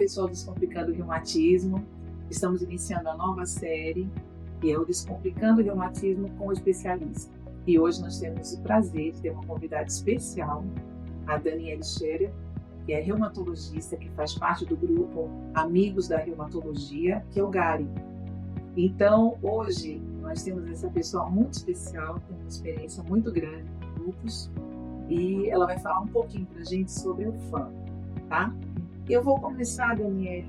pessoal do Descomplicando o Reumatismo. Estamos iniciando a nova série, que é o Descomplicando o Reumatismo com o Especialista. E hoje nós temos o prazer de ter uma convidada especial, a Daniele Scherer, que é reumatologista, que faz parte do grupo Amigos da Reumatologia, que é o GARI. Então, hoje, nós temos essa pessoa muito especial, tem uma experiência muito grande em grupos, e ela vai falar um pouquinho para a gente sobre o FAM, tá? Eu vou começar, Daniele,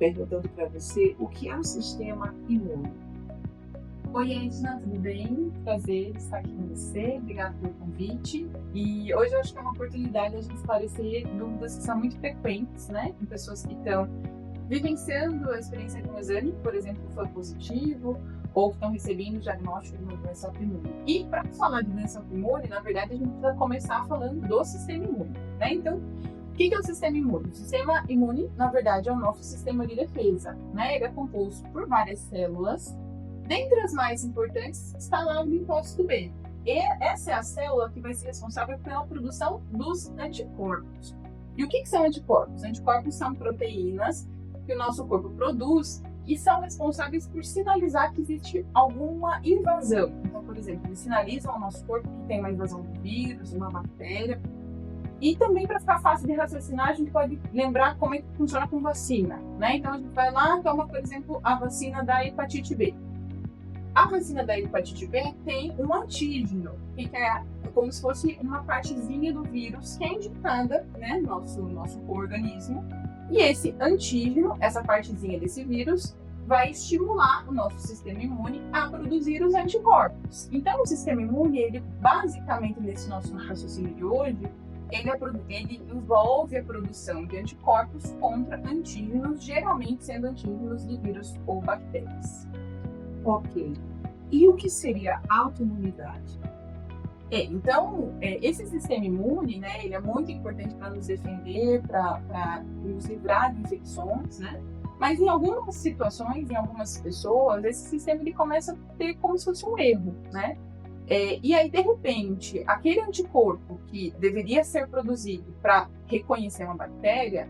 perguntando para você o que é o sistema imune. Oi, Edna, tudo bem? Prazer estar aqui com você, obrigada pelo convite. E hoje eu acho que é uma oportunidade de a gente esclarecer dúvidas que são muito frequentes, né? Em pessoas que estão vivenciando a experiência de um exame, por exemplo, que foi positivo, ou que estão recebendo o diagnóstico de uma doença autoimune. E para falar de doença autoimune, na verdade, a gente precisa começar falando do sistema imune, né? Então, o que é o sistema imune? O sistema imune, na verdade, é o nosso sistema de defesa, né? Ele é composto por várias células. Dentre as mais importantes está lá o linfócito B. E essa é a célula que vai ser responsável pela produção dos anticorpos. E o que são anticorpos? Anticorpos são proteínas que o nosso corpo produz e são responsáveis por sinalizar que existe alguma invasão. Então, por exemplo, eles sinalizam ao nosso corpo que tem uma invasão do vírus, uma bactéria. E também, para ficar fácil de raciocinar, a gente pode lembrar como é que funciona com vacina, né? Então, a gente vai lá e toma, por exemplo, a vacina da hepatite B. A vacina da hepatite B tem um antígeno, que é como se fosse uma partezinha do vírus que é indicada, né, no nosso organismo. E esse antígeno, essa partezinha desse vírus, vai estimular o nosso sistema imune a produzir os anticorpos. Então, o sistema imune, ele basicamente, nesse nosso raciocínio de hoje, ele envolve a produção de anticorpos contra antígenos, geralmente sendo antígenos de vírus ou bactérias. Ok. E o que seria autoimunidade? Então, esse sistema imune, né, ele é muito importante para nos defender, para nos livrar de infecções, né? Mas em algumas situações, em algumas pessoas, esse sistema ele começa a ter como se fosse um erro, né? E aí, de repente, aquele anticorpo que deveria ser produzido para reconhecer uma bactéria,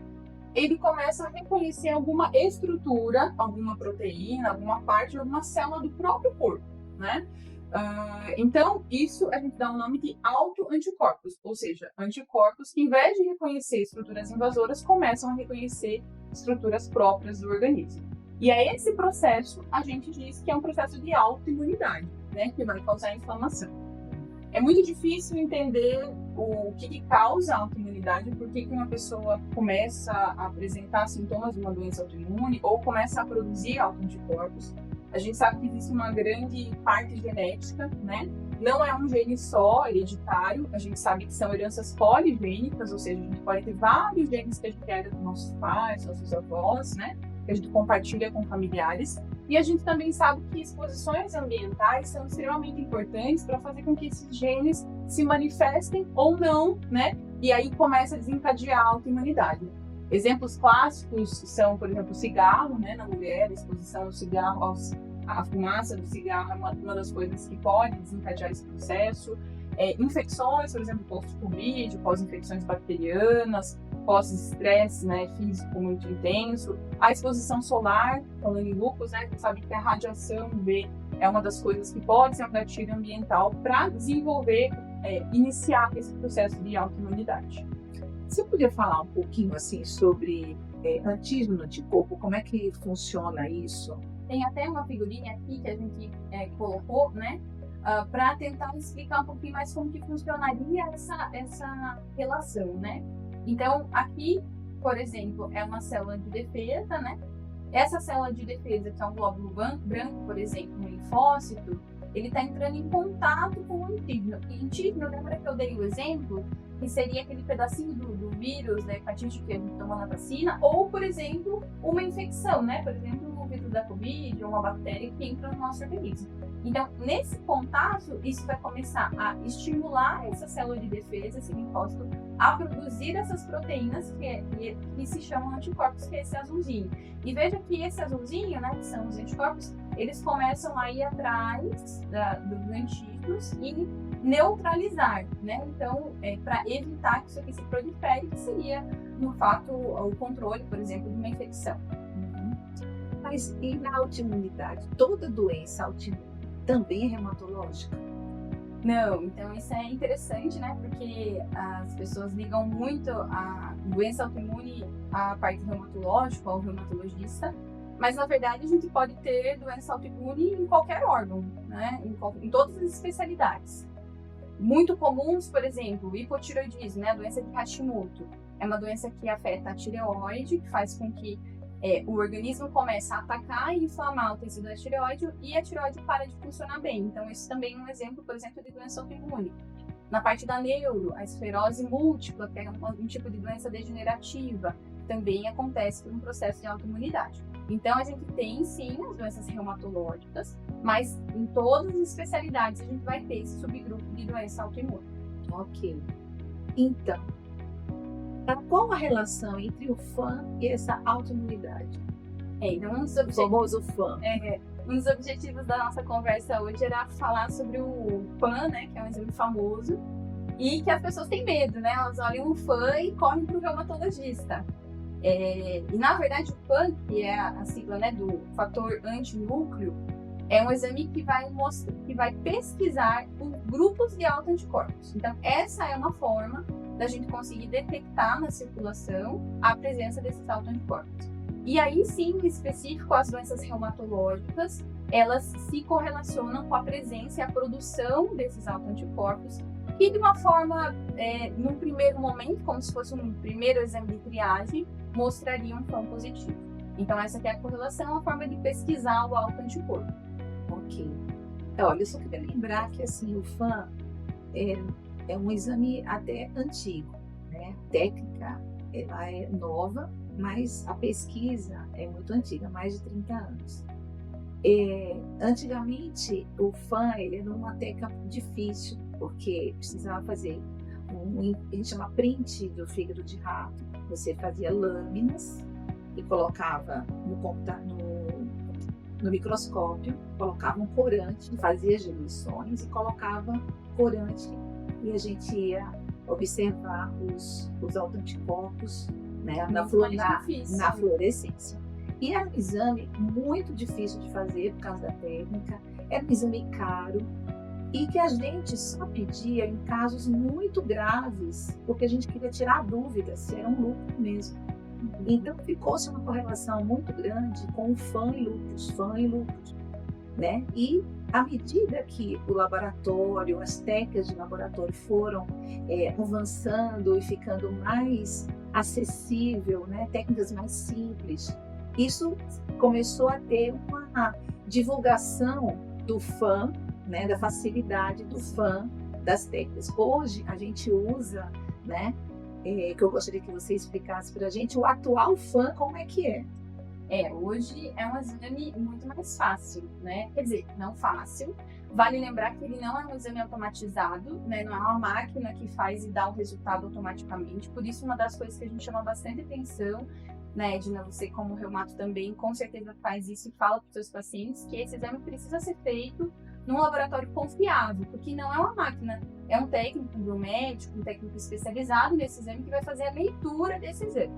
ele começa a reconhecer alguma estrutura, alguma proteína, alguma parte de alguma célula do próprio corpo, né? Então, isso a gente dá o nome de autoanticorpos, ou seja, anticorpos que, em vez de reconhecer estruturas invasoras, começam a reconhecer estruturas próprias do organismo. E a esse processo, a gente diz que é um processo de autoimunidade, né, que vai causar inflamação. É muito difícil entender o que causa a autoimunidade, por que uma pessoa começa a apresentar sintomas de uma doença autoimune ou começa a produzir autoanticorpos. A gente sabe que existe uma grande parte genética, né? Não é um gene só, hereditário. A gente sabe que são heranças poligênicas, ou seja, a gente pode ter vários genes que a gente herda dos nossos pais, nossos avós, né? Que a gente compartilha com familiares. E a gente também sabe que exposições ambientais são extremamente importantes para fazer com que esses genes se manifestem ou não, né? E aí começa a desencadear a autoimunidade. Exemplos clássicos são, por exemplo, o cigarro, né? Na mulher, a exposição ao cigarro, a fumaça do cigarro é uma das coisas que pode desencadear esse processo. Infecções, por exemplo, pós-Covid, pós-infecções bacterianas, pós-estresse, né, físico muito intenso. A exposição solar, falando em lúpus, né, você sabe que a radiação UV é uma das coisas que pode ser um gatilho ambiental para desenvolver, iniciar esse processo de autoimunidade. Você podia falar um pouquinho assim sobre antígeno no anticorpo, como é que funciona isso? Tem até uma figurinha aqui que a gente colocou, né, para tentar explicar um pouquinho mais como que funcionaria essa relação, né? Então, aqui, por exemplo, é uma célula de defesa, né? Essa célula de defesa, que é um glóbulo branco, por exemplo, um linfócito, ele está entrando em contato com o antígeno. E antígeno, lembra que eu dei o exemplo? Que seria aquele pedacinho do vírus, da hepatite que a gente tomou na vacina, ou, por exemplo, uma infecção, né? Por exemplo, o vírus da Covid, ou uma bactéria que entra no nosso organismo. Então, nesse contato, isso vai começar a estimular essa célula de defesa, esse linfócito, a produzir essas proteínas que se chamam anticorpos, que é esse azulzinho. E veja que esse azulzinho, né, que são os anticorpos, eles começam a ir atrás dos antígenos e neutralizar, né? Então, para evitar que isso aqui se prolifere, que seria, no fato, o controle, por exemplo, de uma infecção. Mas e na autoimunidade? Toda doença autoimune também é reumatológica? Não, então isso é interessante, né? Porque as pessoas ligam muito a doença autoimune à parte reumatológica, ao reumatologista, mas na verdade a gente pode ter doença autoimune em qualquer órgão, né? Em todas as especialidades. Muito comuns, por exemplo, hipotireoidismo, né? A doença de Hashimoto. É uma doença que afeta a tireoide, que faz com que o organismo começa a atacar e inflamar o tecido da tireoide e a tireoide para de funcionar bem. Então, esse também é um exemplo, por exemplo, de doença autoimune. Na parte da neuro, a esclerose múltipla, que é um tipo de doença degenerativa, também acontece por um processo de autoimunidade. Então, a gente tem, sim, as doenças reumatológicas, mas em todas as especialidades a gente vai ter esse subgrupo de doença autoimune. Ok. Então, qual a relação entre o FAM e essa autoimunidade? Então, O famoso FAM. Um dos objetivos da nossa conversa hoje era falar sobre o FAM, né, que é um exame famoso, e que as pessoas têm medo, né? Elas olham o FAM e correm para o reumatologista. E, na verdade, o FAM, que é a sigla, né, do fator antinúcleo, é um exame que vai pesquisar os grupos de autoanticorpos. Então, essa é uma forma da gente conseguir detectar na circulação a presença desses autoanticorpos. E aí sim, em específico, as doenças reumatológicas, elas se correlacionam com a presença e a produção desses autoanticorpos, que de uma forma, num primeiro momento, como se fosse um primeiro exame de triagem, mostraria um FAM positivo. Então essa aqui é a correlação, a forma de pesquisar o autoanticorpo. Ok. Olha, eu só queria lembrar que assim, o FAM é um exame até antigo, né? A técnica ela é nova, mas a pesquisa é muito antiga, mais de 30 anos. Antigamente, o FAM ele era uma técnica difícil, porque precisava fazer a gente chama print do fígado de rato. Você fazia lâminas e colocava no microscópio, colocava um corante, fazia as diluições e colocava corante e a gente ia observar os autoanticorpos, né, na fluorescência. E era um exame muito difícil de fazer por causa da técnica, era um exame caro e que a gente só pedia em casos muito graves, porque a gente queria tirar dúvidas se era um lúpus mesmo. Então ficou-se uma correlação muito grande com o FAM e lúpus, né? E à medida que o laboratório, as técnicas de laboratório foram avançando e ficando mais acessível, né? Técnicas mais simples, isso começou a ter uma divulgação do FAM, né? Da facilidade do FAM, das técnicas. Hoje a gente usa, né? Que eu gostaria que você explicasse para a gente o atual FAM, como é que é? Hoje é um exame muito mais fácil, né? Quer dizer, não fácil. Vale lembrar que ele não é um exame automatizado, né? Não é uma máquina que faz e dá o resultado automaticamente. Por isso, uma das coisas que a gente chama bastante atenção, né, Edna, você como reumato também, com certeza faz isso e fala para os seus pacientes que esse exame precisa ser feito num laboratório confiável, porque não é uma máquina, é um técnico, um biomédico, um técnico especializado nesse exame que vai fazer a leitura desse exame.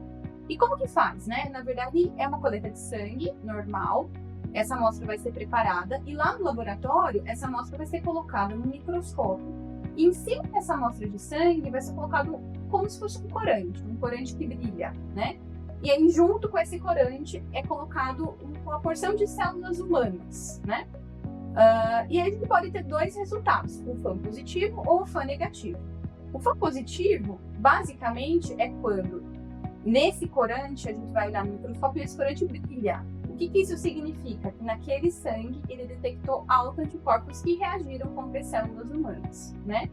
E como que faz, né? Na verdade, é uma coleta de sangue normal, essa amostra vai ser preparada e lá no laboratório, essa amostra vai ser colocada no microscópio. E em cima dessa amostra de sangue vai ser colocado como se fosse um corante que brilha, né? E aí, junto com esse corante, é colocado uma porção de células humanas, né? E aí a gente pode ter dois resultados, o FAM positivo ou o FAM negativo. O FAM positivo, basicamente, é quando nesse corante, a gente vai olhar no microscópio e esse corante brilha. O que isso significa? Que naquele sangue ele detectou autoanticorpos que reagiram contra as células humanas, né?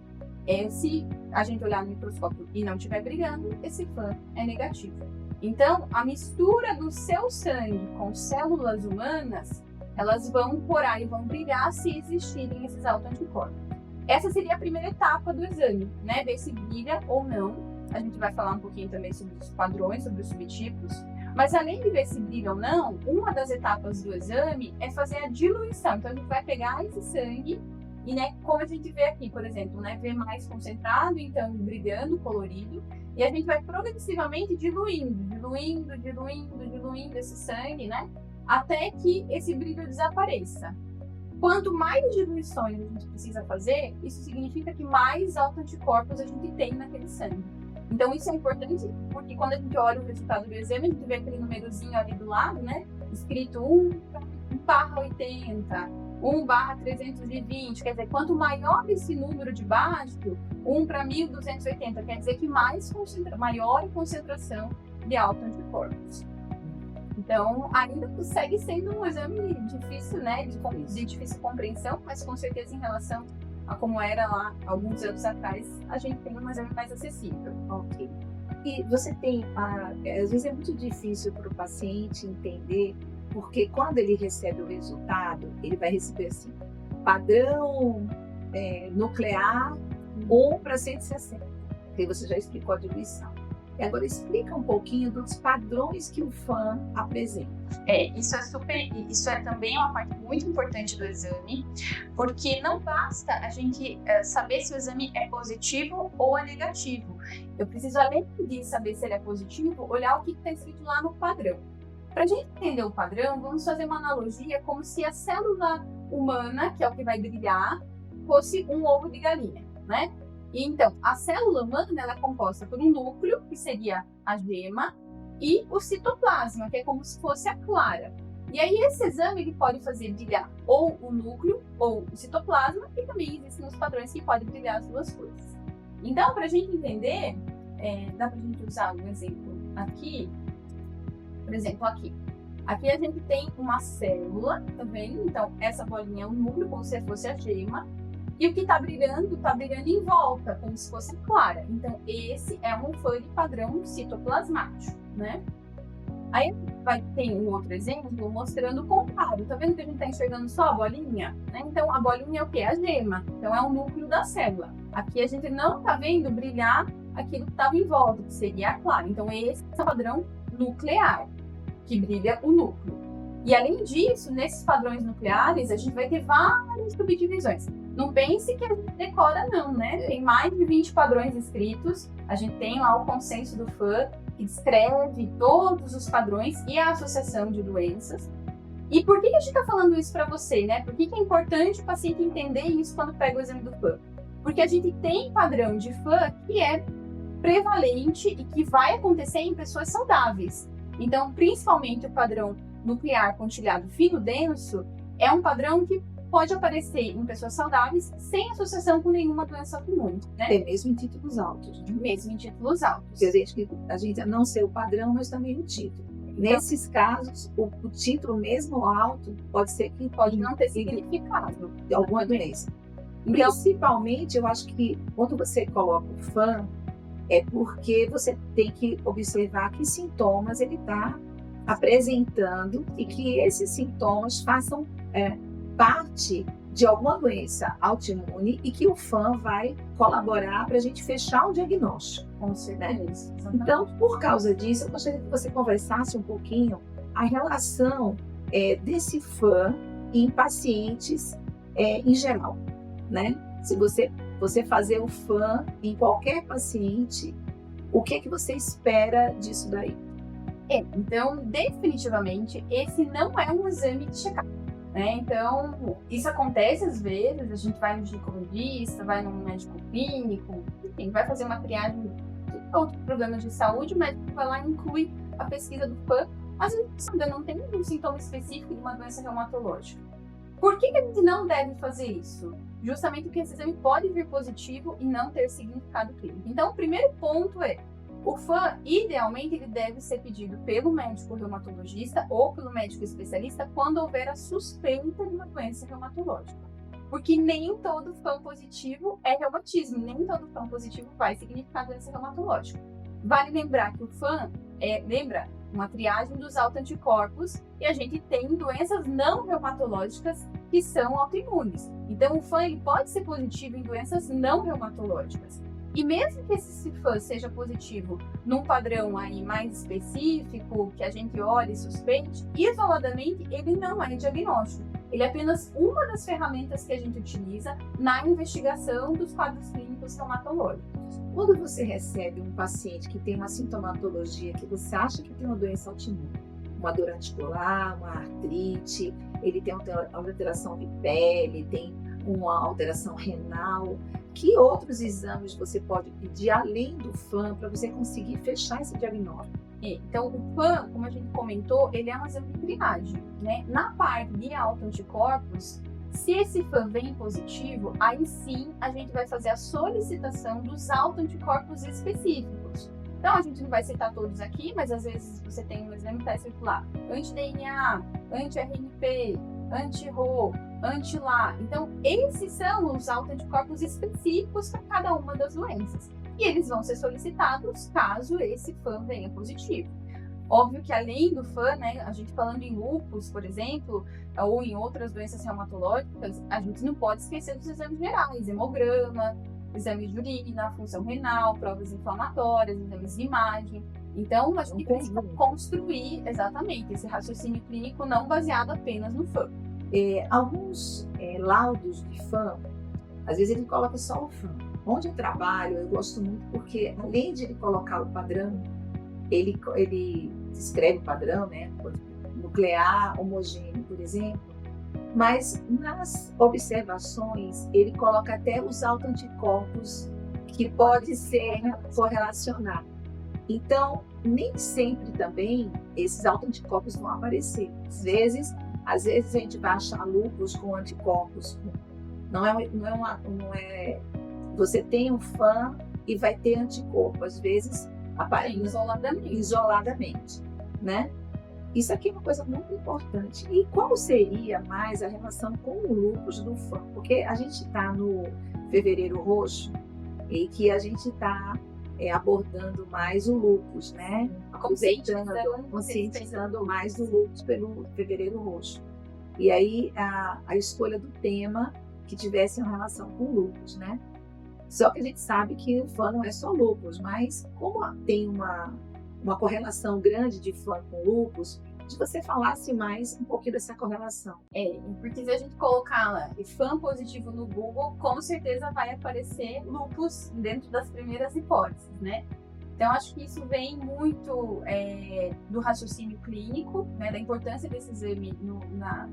Se a gente olhar no microscópio e não estiver brilhando, esse FAM é negativo. Então, a mistura do seu sangue com células humanas, elas vão corar e vão brilhar se existirem esses autoanticorpos. Essa seria a primeira etapa do exame, né? Ver se brilha ou não. A gente vai falar um pouquinho também sobre os padrões, sobre os subtipos. Mas além de ver se brilha ou não, uma das etapas do exame é fazer a diluição. Então a gente vai pegar esse sangue E, né, como a gente vê aqui, por exemplo, né, vê mais concentrado, então brilhando, colorido, e a gente vai progressivamente diluindo esse sangue, né, até que esse brilho desapareça. Quanto mais diluições a gente precisa fazer, isso significa que mais autoanticorpos a gente tem naquele sangue. Então isso é importante porque quando a gente olha o resultado do exame, a gente vê aquele númerozinho ali do lado, né, escrito 1/80, 1/320, quer dizer, quanto maior esse número de baixo, 1/1280, quer dizer que maior a concentração de autoanticorpos. Então, ainda segue sendo um exame difícil, né, de difícil compreensão, mas com certeza em relação a como era lá alguns anos atrás, a gente tem um exame mais acessível. Ok. E você tem, às vezes é muito difícil para o paciente entender, porque quando ele recebe o resultado, ele vai receber assim, padrão nuclear 1/160, que você já explicou a diluição. E agora explica um pouquinho dos padrões que o FAM apresenta. Isso é também uma parte muito importante do exame, porque não basta a gente saber se o exame é positivo ou é negativo. Eu preciso, além de saber se ele é positivo, olhar o que está escrito lá no padrão. Para a gente entender o padrão, vamos fazer uma analogia como se a célula humana, que é o que vai brilhar, fosse um ovo de galinha, né? E então, a célula humana ela é composta por um núcleo, que seria a gema, e o citoplasma, que é como se fosse a clara. E aí esse exame ele pode fazer brilhar ou o núcleo ou o citoplasma, e também existem os padrões que podem brilhar as duas coisas. Então, para a gente entender, dá para a gente usar um exemplo aqui. Por exemplo, aqui. Aqui a gente tem uma célula, tá vendo? Então, essa bolinha é o núcleo, como se fosse a gema. E o que está brilhando em volta, como se fosse clara. Então, esse é um FAM de padrão citoplasmático, né? Aí vai ter um outro exemplo mostrando o contrário. Tá vendo que a gente está enxergando só a bolinha? Né? Então, a bolinha é o quê? A gema. Então, é o núcleo da célula. Aqui a gente não está vendo brilhar aquilo que estava em volta, que seria a clara. Então, esse é o padrão nuclear, que brilha o núcleo. E, além disso, nesses padrões nucleares, a gente vai ter várias subdivisões. Não pense que a gente decora, não, né? Tem mais de 20 padrões escritos. A gente tem lá o consenso do FAM, que descreve todos os padrões e a associação de doenças. E por que a gente está falando isso para você, né? Por que é importante o paciente entender isso quando pega o exame do FAM? Porque a gente tem padrão de FAM que é prevalente e que vai acontecer em pessoas saudáveis. Então, principalmente o padrão nuclear pontilhado fino denso é um padrão que pode aparecer em pessoas saudáveis sem associação com nenhuma doença autoimune, né? Mesmo em títulos altos. Né? Mesmo em títulos altos. A gente não ser o padrão, mas também o título. Então, nesses casos, o título mesmo alto pode ser que pode não ter significado de alguma doença. Então, principalmente, eu acho que quando você coloca o FAM, é porque você tem que observar que sintomas ele está apresentando e que esses sintomas façam parte de alguma doença autoimune e que o FAM vai colaborar para a gente fechar o diagnóstico. Com certeza. Né? Então, por causa disso, eu gostaria que você conversasse um pouquinho a relação desse FAM em pacientes em geral, né? Se você fazer o FAM em qualquer paciente, o que você espera disso daí? Então, definitivamente, esse não é um exame de check-up. Né? Então, isso acontece às vezes, a gente vai no ginecologista, vai no médico clínico, enfim, vai fazer uma triagem de outros problemas de saúde, o médico vai lá e inclui a pesquisa do FAM, às vezes ainda não tem um sintoma específico de uma doença reumatológica. Por que a gente não deve fazer isso? Justamente porque esse exame pode vir positivo e não ter significado clínico. Então, o primeiro ponto é, o FAM, idealmente, ele deve ser pedido pelo médico reumatologista ou pelo médico especialista quando houver a suspeita de uma doença reumatológica. Porque nem todo FAM positivo é reumatismo, nem todo FAM positivo vai significar doença reumatológica. Vale lembrar que o FAM lembra uma triagem dos autoanticorpos e a gente tem doenças não reumatológicas que são autoimunes. Então, o FAM ele pode ser positivo em doenças não reumatológicas. E mesmo que esse FAM seja positivo num padrão aí mais específico, que a gente olhe e suspeite, isoladamente ele não é diagnóstico. ele é apenas uma das ferramentas que a gente utiliza na investigação dos quadros clínicos reumatológicos. Quando você recebe um paciente que tem uma sintomatologia que você acha que tem uma doença autoimune, uma dor articular, uma artrite, ele tem uma alteração de pele, tem uma alteração renal, que outros exames você pode pedir além do FAM para você conseguir fechar esse diagnóstico? Então, o FAM, como a gente comentou, ele é um exame de triagem, né? Na parte de autoanticorpos, se esse FAM vem positivo, aí sim a gente vai fazer a solicitação dos autoanticorpos específicos. Então, a gente não vai citar todos aqui, mas às vezes você tem um exame que vai circular anti-DNA, anti-RNP, anti-RO, anti-LA. Então, esses são os autoanticorpos específicos para cada uma das doenças. E eles vão ser solicitados caso esse FAM venha positivo. Óbvio que além do FAM, né, a gente falando em lúpus, por exemplo, ou em outras doenças reumatológicas, a gente não pode esquecer dos exames gerais, hemograma, exames de urina, função renal, provas inflamatórias, exames de imagem. Então, a gente precisa construir exatamente esse raciocínio clínico não baseado apenas no FAM. Alguns laudos de FAM, às vezes ele coloca só o FAM. Onde eu trabalho, eu gosto muito porque, além de ele colocar o padrão, ele descreve o padrão, né? Nuclear, homogêneo, por exemplo, mas nas observações ele coloca até os autoanticorpos que pode ser correlacionado. Então, nem sempre também esses autoanticorpos vão aparecer. Às vezes a gente vai achar lúpus com anticorpos. Não é você tem um FAM e vai ter anticorpo. Às vezes aparece isoladamente, né? Isso aqui é uma coisa muito importante. E qual seria mais a relação com o lúpus do FAM? Porque a gente está no Fevereiro Roxo e que a gente está abordando mais o lúpus, né? Conscientizando mais do lúpus pelo Fevereiro Roxo. E aí a escolha do tema que tivesse uma relação com o lúpus, né? Só que a gente sabe que o FAM não é só lúpus, mas como tem uma correlação grande de FAM com lúpus, se você falasse mais um pouquinho dessa correlação. Porque se a gente colocar lá FAM positivo no Google, com certeza vai aparecer lúpus dentro das primeiras hipóteses, né? Então, acho que isso vem muito do raciocínio clínico, né, da importância desse exame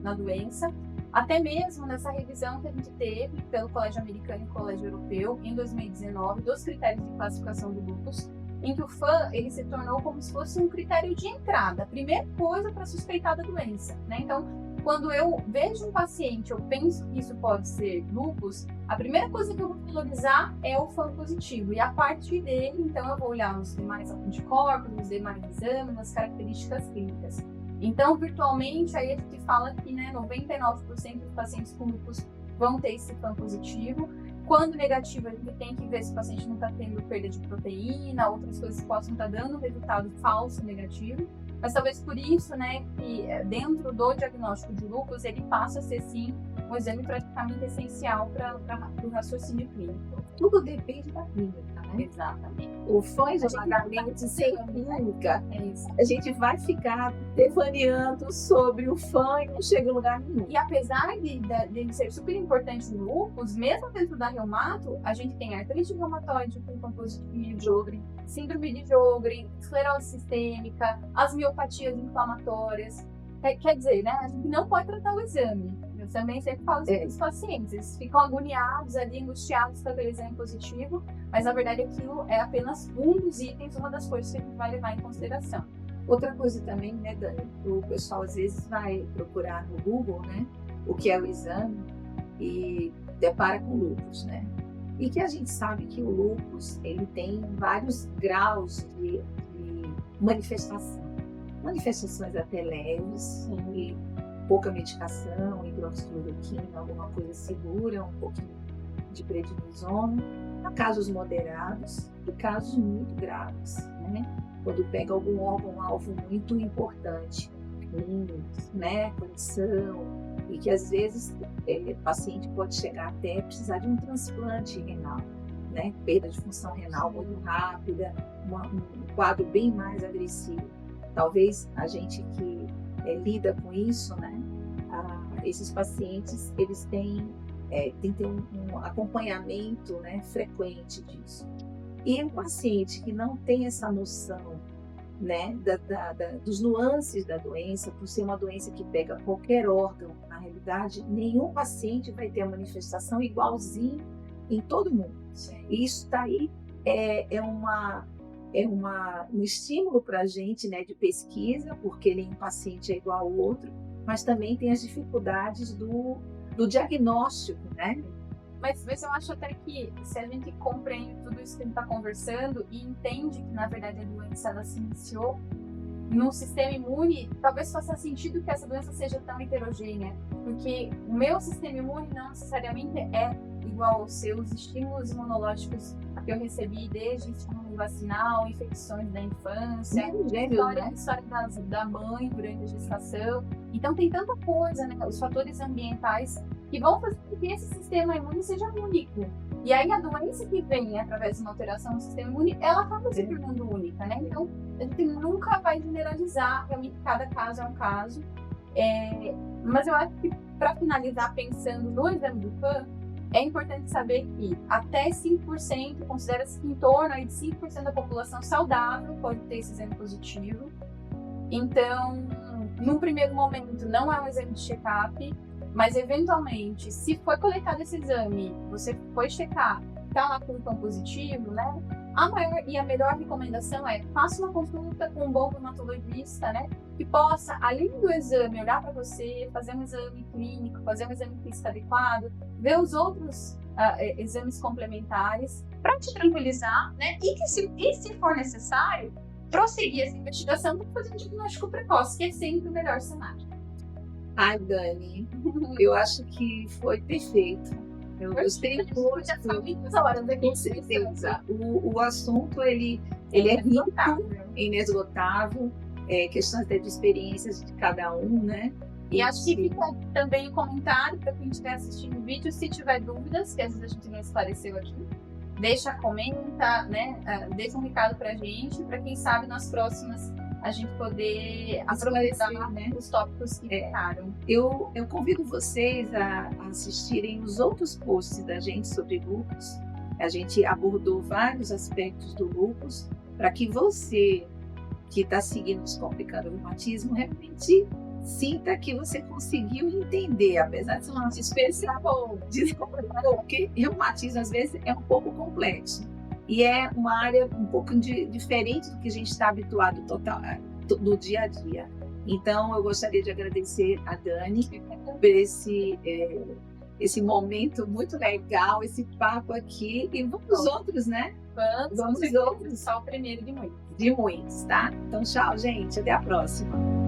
na doença, até mesmo nessa revisão que a gente teve pelo Colégio Americano e Colégio Europeu em 2019 dos critérios de classificação do lúpus, em que o FAM ele se tornou como se fosse um critério de entrada, a primeira coisa para suspeitar da doença, né? Então, quando eu vejo um paciente, eu penso que isso pode ser lúpus, a primeira coisa que eu vou valorizar é o FAM positivo. E a partir dele, então, eu vou olhar os demais anticorpos, os demais exames, as características clínicas. Então, virtualmente, aí a gente fala que 99% dos pacientes com lúpus vão ter esse FAM positivo. Quando negativo, a gente tem que ver se o paciente não está tendo perda de proteína, outras coisas que possam estar dando resultado falso negativo. Mas talvez por isso, né, que dentro do diagnóstico de lúpus, ele passa a ser, sim, um exame praticamente essencial para o raciocínio clínico. Tudo depende da clínica, né? Exatamente. O FAM isoladamente sem clínica, a gente vai ficar devaneando sobre o FAM e não chega em lugar nenhum. E apesar de ser super importante no lúpus, mesmo dentro da reumato, a gente tem artrite reumatoide com FAM positivo, Sjögren, síndrome de Sjögren, esclerose sistêmica, as miopatias inflamatórias. Quer dizer, né, a gente não pode tratar o exame. Eu também sempre falo isso para os pacientes. Eles ficam agoniados ali, angustiados com aquele exame positivo, mas na verdade aquilo é apenas um dos itens, uma das coisas que a gente vai levar em consideração. Outra coisa também, né, Dani, o pessoal às vezes vai procurar no Google, né, o que é o exame e depara com lúpus, né? E que a gente sabe que o lúpus, ele tem vários graus de manifestação. Manifestações até leves, e pouca medicação, hidroxicloroquina, alguma coisa segura, um pouquinho de prednisona. Há casos moderados e casos muito graves, né? Quando pega algum órgão-alvo muito importante, né, condição, e que às vezes o paciente pode chegar até precisar de um transplante renal, né? Perda de função renal muito rápida, um quadro bem mais agressivo. Talvez a gente que lida com isso, né, esses pacientes, eles têm que ter um acompanhamento, né, frequente disso. E um paciente que não tem essa noção, né, dos nuances da doença, por ser uma doença que pega qualquer órgão, na realidade, nenhum paciente vai ter a manifestação igualzinho em todo mundo. Sim. E isso daí um estímulo para a gente, né, de pesquisa, porque nenhum paciente é igual ao outro, mas também tem as dificuldades do diagnóstico, né? Mas eu acho até que se a gente compreende tudo isso que a gente está conversando e entende que, na verdade, a doença ela se iniciou no sistema imune, talvez faça sentido que essa doença seja tão heterogênea, porque o meu sistema imune não necessariamente é igual aos seus estímulos imunológicos que eu recebi desde estímulo vacinal, infecções da infância, história da mãe durante a gestação. Então tem tanta coisa, né? Os fatores ambientais que vão fazer com que esse sistema imune seja único. E aí a doença que vem através de uma alteração no sistema imune, ela acaba se tornando única, né? Então a gente nunca vai generalizar, realmente cada caso é um caso. Mas eu acho que, para finalizar, pensando no exame do PAN, é importante saber que até 5%, considera-se que em torno aí de 5% da população saudável pode ter esse exame positivo. Então, no primeiro momento, não é um exame de check-up, mas eventualmente, se foi coletado esse exame, você foi checar, tá lá com o PAN positivo, né? A maior e a melhor recomendação é faça uma consulta com um bom reumatologista, né? Que possa, além do exame, olhar para você, fazer um exame clínico, fazer um exame físico adequado, ver os outros exames complementares, para te tranquilizar, né? E se for necessário, prosseguir essa investigação para fazer um diagnóstico precoce, que é sempre o melhor cenário. Ai, Dani, eu acho que foi perfeito. Eu gostei muito. Com certeza. O assunto ele é rico, inesgotável, questões de experiências de cada um, né? E acho que fica também o comentário para quem estiver assistindo o vídeo, se tiver dúvidas, que às vezes a gente não esclareceu aqui, comenta, né? Deixa um recado pra gente, para quem sabe nas próximas a gente poder aproveitar, né, os tópicos que ficaram. Eu convido vocês a assistirem os outros posts da gente sobre lúpus. A gente abordou vários aspectos do lúpus para que você que está seguindo os Complicando o Reumatismo realmente sinta que você conseguiu entender, apesar de ser uma especial porque reumatismo às vezes é um pouco complexo. E é uma área um pouco diferente do que a gente está habituado no dia a dia. Então, eu gostaria de agradecer a Dani por esse momento muito legal, esse papo aqui. E vamos outros, né? Vamos outros. Só o primeiro de muitos. De muitos, tá? Então, tchau, gente. Até a próxima.